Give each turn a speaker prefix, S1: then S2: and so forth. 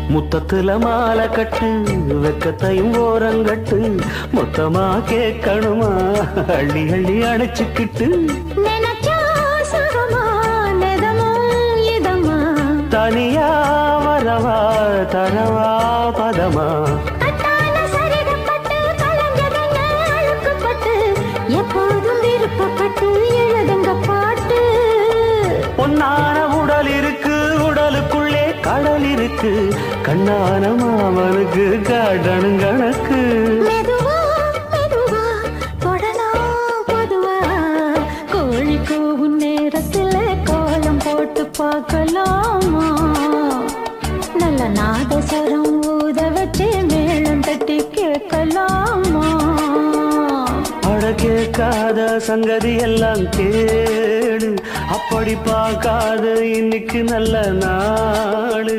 S1: முத்தத்துல மாலை கட்டு வெக்கத்தையும் ஓரங்கட்டு மொத்தமா கேட்கணுமா அள்ளி அள்ளி அணைச்சுக்கிட்டு தனியா வரவா தரவா பதமா
S2: எப்போதும் விருப்பப்பட்டு எழுதுங்க பாட்டு
S1: பொன்னான உடல் இருக்கு உடலுக்குள்ளே கடல் இருக்கு கண்ணான மாமனுக்கு காடணும் கணக்கு
S2: மெதுவா மெதுவா தொடலாம் பொதுவா கோழி கூவும் நேரத்துல கோலம் போட்டு பார்க்கலாமா நல்ல நாதஸ்வரம் ஊத வச்சு மேளம் தட்டி கேட்கலாமா
S1: அட கேட்காத சங்கதி எல்லாம் கேடு அப்படி பார்க்காத இன்னைக்கு நல்ல நாளு